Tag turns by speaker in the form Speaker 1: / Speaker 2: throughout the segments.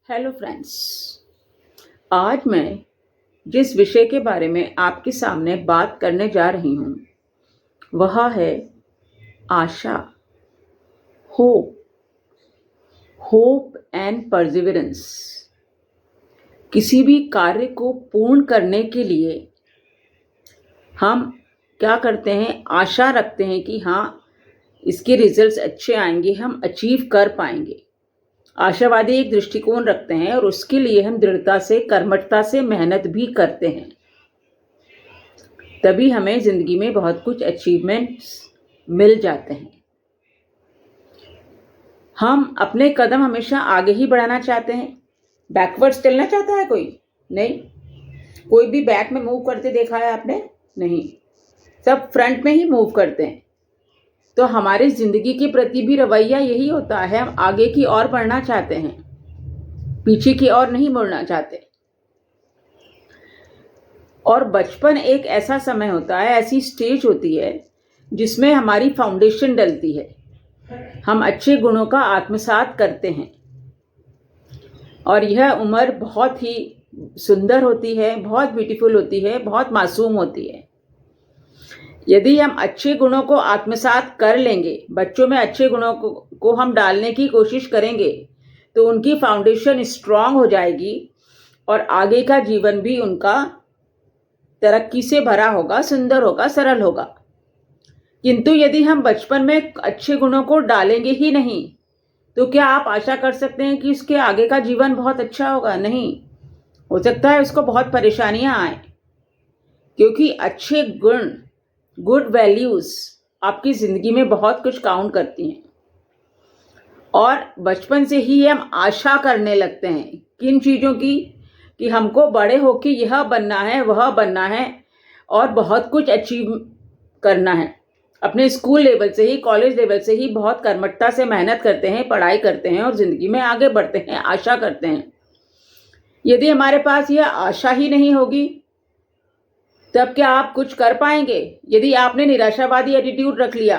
Speaker 1: Hello friends. आज मैं जिस विषय के बारे में आपके सामने बात करने जा रही हूँ वह है आशा, होप एंड परसिवरेंस। किसी भी कार्य को पूर्ण करने के लिए हम क्या करते हैं, आशा रखते हैं कि हाँ, इसके रिजल्ट्स अच्छे आएंगे, हम अचीव कर पाएंगे। आशावादी एक दृष्टिकोण रखते हैं और उसके लिए हम दृढ़ता से, कर्मठता से मेहनत भी करते हैं। तभी हमें जिंदगी में बहुत कुछ अचीवमेंट्स मिल जाते हैं। हम अपने कदम हमेशा आगे ही बढ़ाना चाहते हैं। बैकवर्ड्स चलना चाहता है कोई? नहीं। कोई भी बैक में मूव करते देखा है आपने? नहीं। सब फ्रंट में ही मूव करते हैं। तो हमारी जिंदगी के प्रति भी रवैया यही होता है, हम आगे की ओर बढ़ना चाहते हैं, पीछे की ओर नहीं मुड़ना चाहते। और बचपन एक ऐसा समय होता है, ऐसी स्टेज होती है जिसमें हमारी फाउंडेशन डलती है। हम अच्छे गुणों का आत्मसात करते हैं और यह उम्र बहुत ही सुंदर होती है, बहुत ब्यूटीफुल होती है, बहुत मासूम होती है। यदि हम अच्छे गुणों को आत्मसात कर लेंगे, बच्चों में अच्छे गुणों को हम डालने की कोशिश करेंगे, तो उनकी फाउंडेशन स्ट्रांग हो जाएगी और आगे का जीवन भी उनका तरक्की से भरा होगा, सुंदर होगा, सरल होगा। किंतु यदि हम बचपन में अच्छे गुणों को डालेंगे ही नहीं, तो क्या आप आशा कर सकते हैं कि उसके आगे का जीवन बहुत अच्छा होगा? नहीं। हो सकता है उसको बहुत परेशानियां आए, क्योंकि अच्छे गुण, गुड वैल्यूज आपकी जिंदगी में बहुत कुछ काउंट करती हैं। और बचपन से ही हम आशा करने लगते हैं किन चीज़ों की, कि हमको बड़े होकर यह बनना है, वह बनना है और बहुत कुछ अचीव करना है। अपने स्कूल लेवल से ही, कॉलेज लेवल से ही बहुत कर्मठता से मेहनत करते हैं, पढ़ाई करते हैं और ज़िंदगी में आगे बढ़ते हैं, आशा करते हैं। यदि हमारे पास यह आशा ही नहीं होगी, तब क्या आप कुछ कर पाएंगे? यदि आपने निराशावादी एटीट्यूड रख लिया,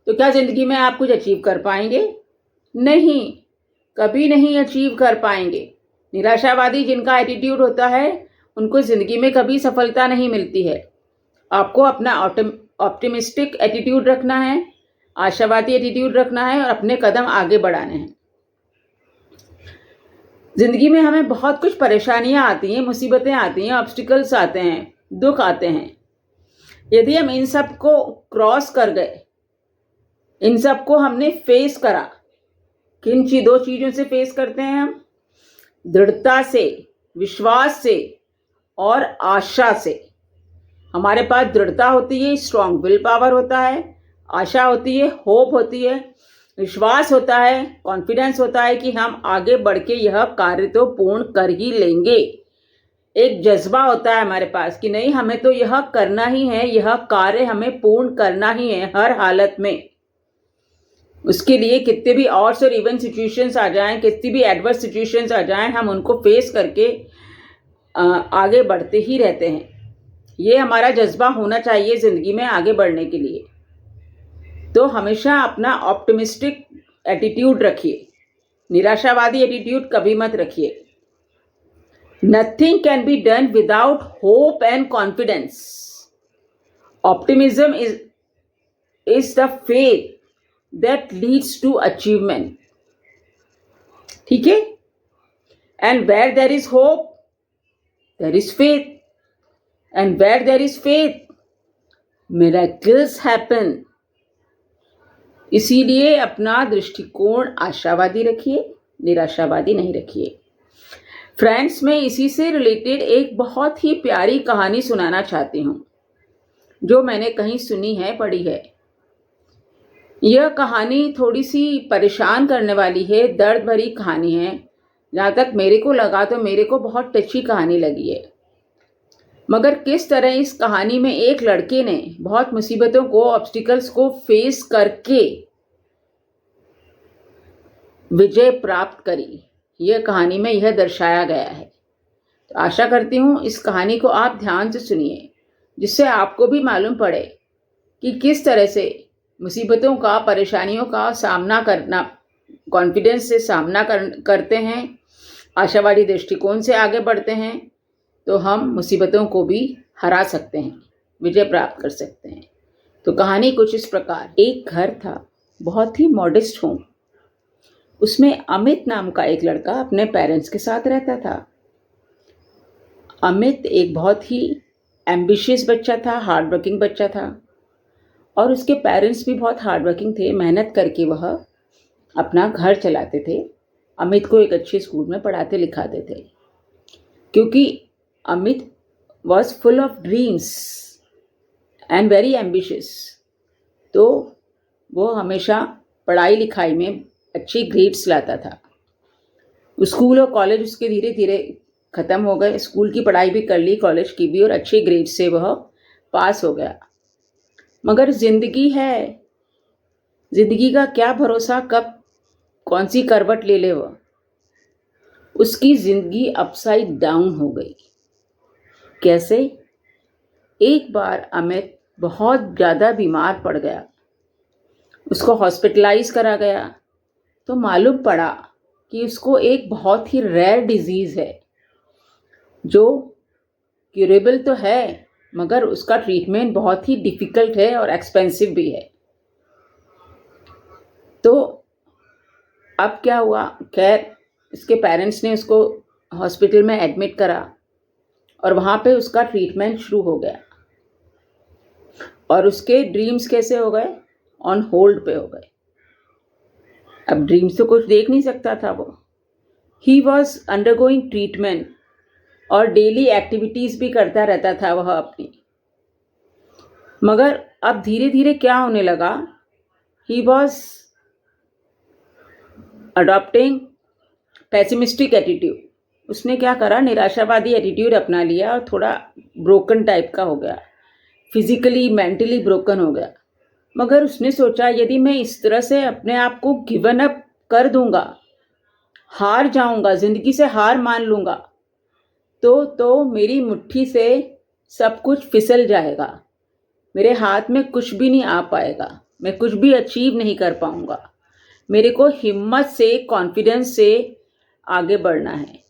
Speaker 1: तो क्या जिंदगी में आप कुछ अचीव कर पाएंगे? नहीं, कभी नहीं अचीव कर पाएंगे। निराशावादी जिनका एटीट्यूड होता है, उनको जिंदगी में कभी सफलता नहीं मिलती है। आपको अपना ऑप्टिमिस्टिक एटीट्यूड रखना है, आशावादी एटीट्यूड रखना है और अपने कदम आगे बढ़ाने हैं। जिंदगी में हमें बहुत कुछ परेशानियां आती हैं, मुसीबतें आती हैं, ऑब्स्टिकल्स आते हैं, दुख आते हैं। यदि हम इन सब को क्रॉस कर गए, इन सब को हमने फेस करा, किन दो चीजों से फेस करते हैं हम? दृढ़ता से, विश्वास से और आशा से। हमारे पास दृढ़ता होती है, स्ट्रॉन्ग विल पावर होता है, आशा होती है, होप होती है, विश्वास होता है, कॉन्फिडेंस होता है कि हम आगे बढ़ के यह कार्य तो पूर्ण कर ही लेंगे। एक जज्बा होता है हमारे पास कि नहीं, हमें तो यह करना ही है, यह कार्य हमें पूर्ण करना ही है हर हालत में। उसके लिए कितने भी ऑड्स और इवन सिचुएशंस आ जाएं, कितनी भी एडवर्स सिचुएशंस आ जाएं, हम उनको फेस करके आगे बढ़ते ही रहते हैं। ये हमारा जज्बा होना चाहिए जिंदगी में आगे बढ़ने के लिए। तो हमेशा अपना ऑप्टिमिस्टिक एटीट्यूड रखिए, निराशावादी एटीट्यूड कभी मत रखिए। Nothing can be done without hope and confidence. Optimism is the faith that leads to achievement. ठीक है? And where there is hope, there is faith. And where there is faith, miracles happen. इसीलिए अपना दृष्टिकोण आशावादी रखिए, निराशावादी नहीं रखिए। फ्रेंड्स, मैं इसी से रिलेटेड एक बहुत ही प्यारी कहानी सुनाना चाहती हूँ, जो मैंने कहीं सुनी है, पढ़ी है। यह कहानी थोड़ी सी परेशान करने वाली है, दर्द भरी कहानी है। जहाँ तक मेरे को लगा तो मेरे को बहुत टची कहानी लगी है। मगर किस तरह इस कहानी में एक लड़के ने बहुत मुसीबतों को, ऑब्स्टिकल्स को फेस करके विजय प्राप्त करी, यह कहानी में यह दर्शाया गया है। तो आशा करती हूँ इस कहानी को आप ध्यान से सुनिए, जिससे आपको भी मालूम पड़े कि किस तरह से मुसीबतों का, परेशानियों का सामना करना, कॉन्फिडेंस से सामना करते हैं आशावादी दृष्टिकोण से आगे बढ़ते हैं तो हम मुसीबतों को भी हरा सकते हैं, विजय प्राप्त कर सकते हैं। तो कहानी कुछ इस प्रकार। एक घर था, बहुत ही मॉडेस्ट होम। उसमें अमित नाम का एक लड़का अपने पेरेंट्स के साथ रहता था। अमित एक बहुत ही एम्बिशियस बच्चा था, हार्ड वर्किंग बच्चा था, और उसके पेरेंट्स भी बहुत हार्ड वर्किंग थे। मेहनत करके वह अपना घर चलाते थे। अमित को एक अच्छे स्कूल में पढ़ाते लिखाते थे, क्योंकि Amit was full of dreams and very ambitious. तो वो हमेशा पढ़ाई लिखाई में अच्छी ग्रेड्स लाता था। स्कूल और कॉलेज उसके धीरे धीरे ख़त्म हो गए। स्कूल की पढ़ाई भी कर ली, कॉलेज की भी, और अच्छे ग्रेड से वह पास हो गया। मगर ज़िंदगी है, ज़िंदगी का क्या भरोसा, कब कौन सी करवट ले ले वह। उसकी ज़िंदगी अपसाइड डाउन हो गई। कैसे? एक बार अमित बहुत ज़्यादा बीमार पड़ गया। उसको हॉस्पिटलाइज करा गया तो मालूम पड़ा कि उसको एक बहुत ही रेयर डिजीज़ है, जो क्यूरेबल तो है, मगर उसका ट्रीटमेंट बहुत ही डिफ़िकल्ट है और एक्सपेंसिव भी है। तो अब क्या हुआ? खैर, इसके पेरेंट्स ने उसको हॉस्पिटल में एडमिट करा और वहाँ पे उसका ट्रीटमेंट शुरू हो गया। और उसके ड्रीम्स कैसे हो गए? ऑन होल्ड पे हो गए। अब ड्रीम्स तो कुछ देख नहीं सकता था वो। ही वॉज अंडरगोइंग ट्रीटमेंट और डेली एक्टिविटीज़ भी करता रहता था वह अपनी। मगर अब धीरे धीरे क्या होने लगा? He was adopting pessimistic attitude. उसने क्या करा? निराशावादी एटीट्यूड अपना लिया और थोड़ा ब्रोकन टाइप का हो गया, फिजिकली मेंटली ब्रोकन हो गया। मगर उसने सोचा, यदि मैं इस तरह से अपने आप को गिवन अप कर दूंगा, हार जाऊंगा, ज़िंदगी से हार मान लूँगा, तो मेरी मुट्ठी से सब कुछ फिसल जाएगा। मेरे हाथ में कुछ भी नहीं आ पाएगा, मैं कुछ भी अचीव नहीं कर पाऊंगा। मेरे को हिम्मत से, कॉन्फिडेंस से आगे बढ़ना है।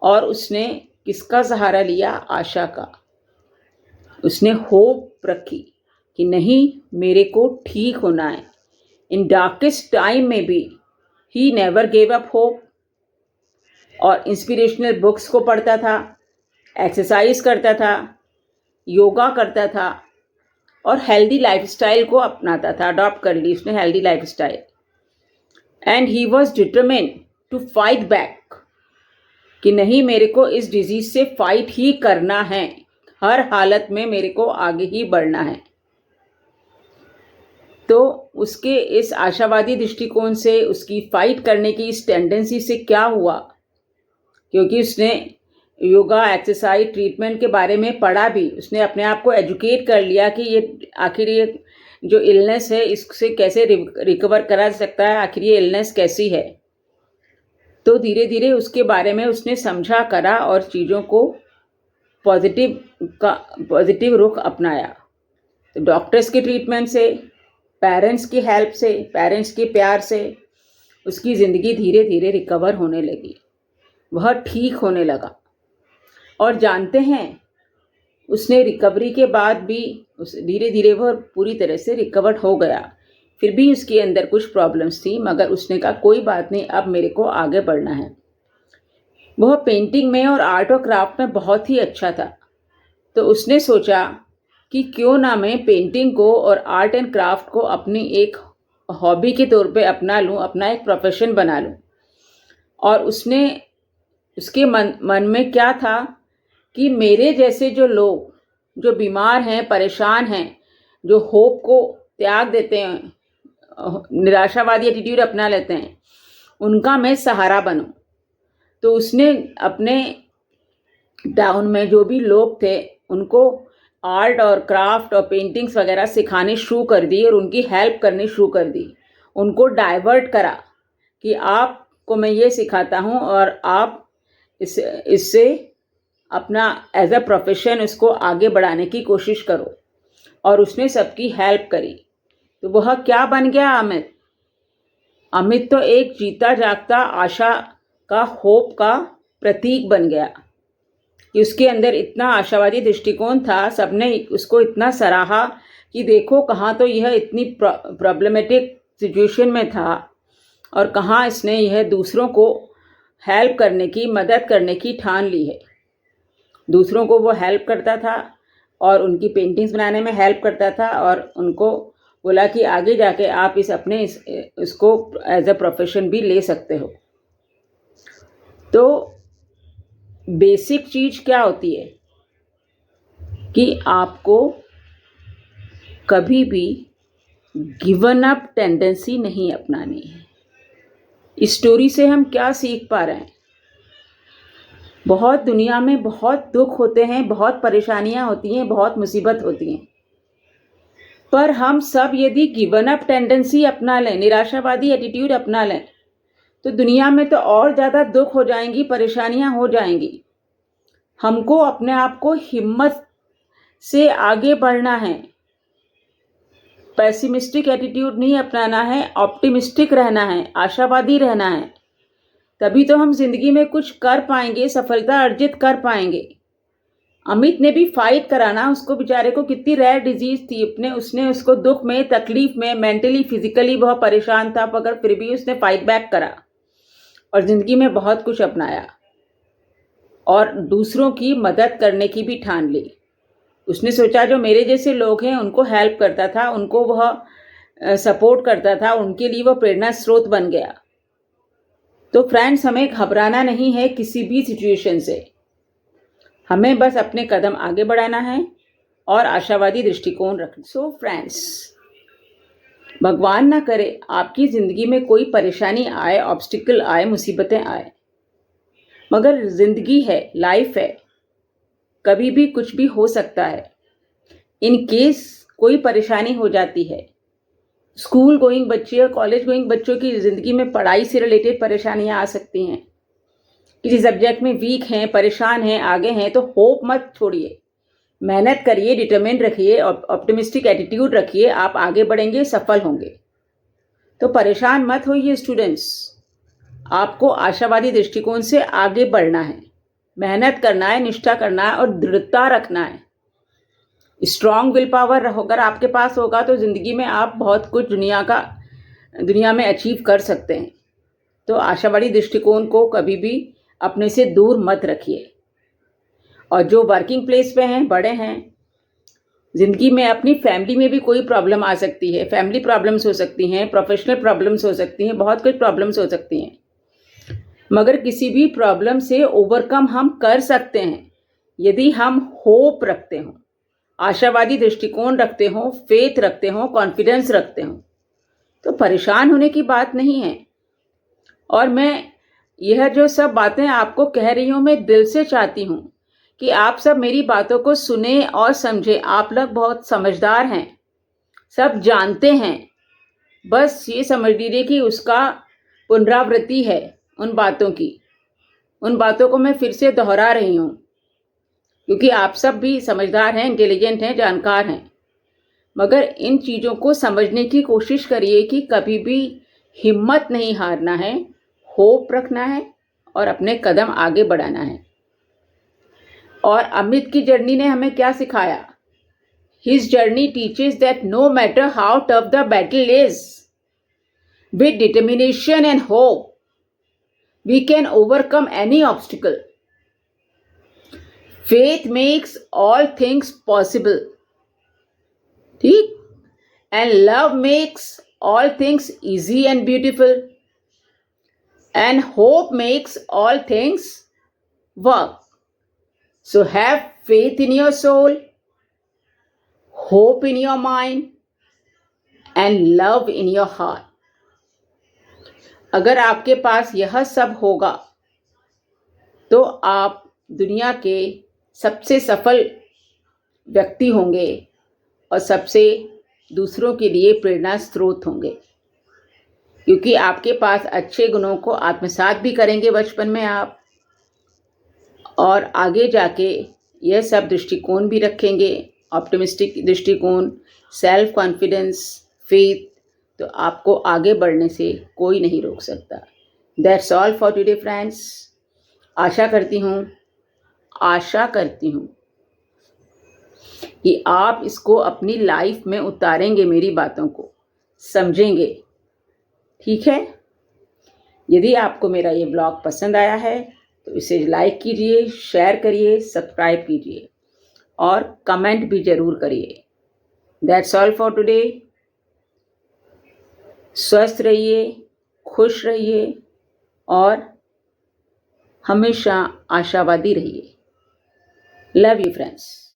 Speaker 1: और उसने किसका सहारा लिया? आशा का। उसने होप रखी कि नहीं, मेरे को ठीक होना है। इन डार्केस्ट टाइम में भी he never gave up hope. और इंस्पिरेशनल बुक्स को पढ़ता था, एक्सरसाइज करता था, योगा करता था और हेल्दी लाइफस्टाइल को अपनाता था। अडॉप्ट कर ली उसने healthy lifestyle. And he was determined to fight back कि नहीं, मेरे को इस डिजीज से फाइट ही करना है, हर हालत में मेरे को आगे ही बढ़ना है। तो उसके इस आशावादी दृष्टिकोण से, उसकी फाइट करने की इस टेंडेंसी से क्या हुआ? क्योंकि उसने योगा, एक्सरसाइज, ट्रीटमेंट के बारे में पढ़ा भी, उसने अपने आप को एजुकेट कर लिया कि ये आखिर ये जो इलनेस है इससे कैसे रिकवर करा सकता है, आखिर ये इलनेस कैसी है। तो धीरे धीरे उसके बारे में उसने समझा, करा और चीज़ों को पॉजिटिव रुख अपनाया। तो डॉक्टर्स के ट्रीटमेंट से, पेरेंट्स की हेल्प से, पेरेंट्स के प्यार से उसकी ज़िंदगी धीरे धीरे रिकवर होने लगी, वह ठीक होने लगा। और जानते हैं, उसने रिकवरी के बाद भी धीरे धीरे वह पूरी तरह से रिकवर्ड हो गया। फिर भी उसके अंदर कुछ प्रॉब्लम्स थी, मगर उसने कहा कोई बात नहीं, अब मेरे को आगे बढ़ना है। वह पेंटिंग में और आर्ट और क्राफ्ट में बहुत ही अच्छा था। तो उसने सोचा कि क्यों ना मैं पेंटिंग को और आर्ट एंड क्राफ्ट को अपनी एक हॉबी के तौर पे अपना लूँ, अपना एक प्रोफेशन बना लूँ। और उसके मन में क्या था कि मेरे जैसे जो लोग जो बीमार हैं, परेशान हैं, जो होप को त्याग देते हैं, निराशावादी एटीट्यूड अपना लेते हैं, उनका मैं सहारा बनूं। तो उसने अपने टाउन में जो भी लोग थे उनको आर्ट और क्राफ्ट और पेंटिंग्स वगैरह सिखानी शुरू कर दी और उनकी हेल्प करनी शुरू कर दी। उनको डाइवर्ट करा कि आपको मैं ये सिखाता हूँ और आप इससे अपना एज अ प्रोफेशन इसको आगे बढ़ाने की कोशिश करो। और उसने सबकी हेल्प करी। तो वह क्या बन गया? अमित तो एक जीता जागता आशा का होप का प्रतीक बन गया कि उसके अंदर इतना आशावादी दृष्टिकोण था, सबने उसको इतना सराहा कि देखो कहाँ तो यह इतनी प्रॉब्लमेटिक सिचुएशन में था और कहाँ इसने यह दूसरों को हेल्प करने की, मदद करने की ठान ली है। दूसरों को वो हेल्प करता था और उनकी पेंटिंग्स बनाने में हेल्प करता था और उनको बोला कि आगे जाके आप इसको एज अ प्रोफेशन भी ले सकते हो। तो बेसिक चीज़ क्या होती है कि आपको कभी भी गिवन अप टेंडेंसी नहीं अपनानी है। इस स्टोरी से हम क्या सीख पा रहे हैं? बहुत दुनिया में बहुत दुख होते हैं, बहुत परेशानियां होती हैं, बहुत मुसीबत होती हैं, पर हम सब यदि गिवन अप टेंडेंसी अपना लें, निराशावादी एटीट्यूड अपना लें, तो दुनिया में तो और ज़्यादा दुख हो जाएंगी, परेशानियां हो जाएंगी। हमको अपने आप को हिम्मत से आगे बढ़ना है, पैसिमिस्टिक एटीट्यूड नहीं अपनाना है, ऑप्टिमिस्टिक रहना है, आशावादी रहना है। तभी तो हम जिंदगी में कुछ कर पाएंगे, सफलता अर्जित कर पाएंगे। अमित ने भी फाइट करा ना, उसको बेचारे को कितनी रेयर डिजीज थी, उसने उसको दुख में, तकलीफ में, मेंटली फिजिकली बहुत परेशान था, मगर फिर भी उसने फाइट बैक करा और जिंदगी में बहुत कुछ अपनाया और दूसरों की मदद करने की भी ठान ली। उसने सोचा जो मेरे जैसे लोग हैं उनको हेल्प करता था, उनको वह सपोर्ट करता था, उनके लिए वह प्रेरणा स्रोत बन गया। तो फ्रेंड्स, हमें घबराना नहीं है किसी भी सिचुएशन से, हमें बस अपने कदम आगे बढ़ाना है और आशावादी दृष्टिकोण रखना। सो फ्रेंड्स, भगवान ना करे आपकी ज़िंदगी में कोई परेशानी आए, ऑब्स्टिकल आए, मुसीबतें आए, मगर ज़िंदगी है, लाइफ है, कभी भी कुछ भी हो सकता है। इन केस कोई परेशानी हो जाती है, स्कूल गोइंग बच्चे और कॉलेज गोइंग बच्चों की ज़िंदगी में पढ़ाई से रिलेटेड परेशानियां आ सकती हैं, किसी सब्जेक्ट में वीक हैं, परेशान हैं, आगे हैं, तो होप मत छोड़िए, मेहनत करिए, डिटरमिन्ड रखिए, ऑप्टिमिस्टिक एटीट्यूड रखिए, आप आगे बढ़ेंगे, सफल होंगे। तो परेशान मत होइए स्टूडेंट्स, आपको आशावादी दृष्टिकोण से आगे बढ़ना है, मेहनत करना है, निष्ठा करना है और दृढ़ता रखना है। स्ट्रॉन्ग विल पावर अगर आपके पास होगा तो ज़िंदगी में आप बहुत कुछ दुनिया में अचीव कर सकते हैं। तो आशावादी दृष्टिकोण को कभी भी अपने से दूर मत रखिए। और जो वर्किंग प्लेस पे हैं, बड़े हैं, ज़िंदगी में अपनी फैमिली में भी कोई प्रॉब्लम आ सकती है, फैमिली प्रॉब्लम्स हो सकती हैं, प्रोफेशनल प्रॉब्लम्स हो सकती हैं, बहुत कुछ प्रॉब्लम्स हो सकती हैं, मगर किसी भी प्रॉब्लम से ओवरकम हम कर सकते हैं यदि हम होप रखते हों, आशावादी दृष्टिकोण रखते हों, फेथ रखते हों, कॉन्फिडेंस रखते हों। तो परेशान होने की बात नहीं है। और मैं यह जो सब बातें आपको कह रही हूँ, मैं दिल से चाहती हूँ कि आप सब मेरी बातों को सुने और समझें। आप लोग बहुत समझदार हैं, सब जानते हैं, बस ये समझ लीजिए कि उसका पुनरावृत्ति है उन बातों को मैं फिर से दोहरा रही हूँ, क्योंकि आप सब भी समझदार हैं, इंटेलिजेंट हैं, जानकार हैं, मगर इन चीज़ों को समझने की कोशिश करिए कि कभी भी हिम्मत नहीं हारना है, होप रखना है और अपने कदम आगे बढ़ाना है। और अमित की जर्नी ने हमें क्या सिखाया? His journey teaches that no matter how tough the battle is, with determination and hope we can overcome any obstacle. Faith makes all things possible. ठीक? And love makes all things easy and beautiful. And hope makes all things work. So have faith in your soul, hope in your mind, and love in your heart. अगर आपके पास यह सब होगा तो आप दुनिया के सबसे सफल व्यक्ति होंगे और सबसे दूसरों के लिए प्रेरणा स्रोत होंगे, क्योंकि आपके पास अच्छे गुणों को आत्मसात भी करेंगे बचपन में आप, और आगे जाके यह सब दृष्टिकोण भी रखेंगे, ऑप्टिमिस्टिक दृष्टिकोण, सेल्फ कॉन्फिडेंस, फेथ, तो आपको आगे बढ़ने से कोई नहीं रोक सकता। That's all for today friends. आशा करती हूँ कि आप इसको अपनी लाइफ में उतारेंगे, मेरी बातों को समझेंगे। ठीक है, यदि आपको मेरा ये ब्लॉग पसंद आया है तो इसे लाइक कीजिए, शेयर करिए, सब्सक्राइब कीजिए और कमेंट भी ज़रूर करिए। That's all for today. स्वस्थ रहिए, खुश रहिए और हमेशा आशावादी रहिए। Love you friends.